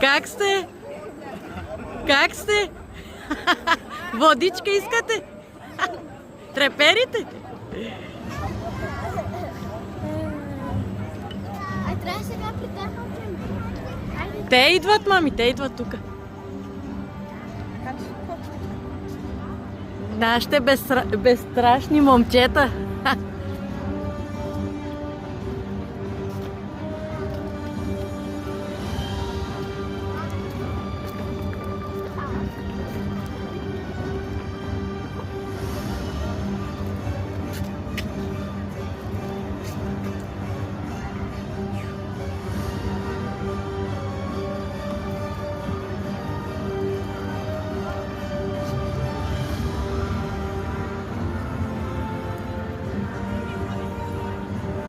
Как сте? Как сте? Водичка искате? Треперите? Трябва сега при тях. Те идват, мами, те идват тук. Нашите безстрашни момчета.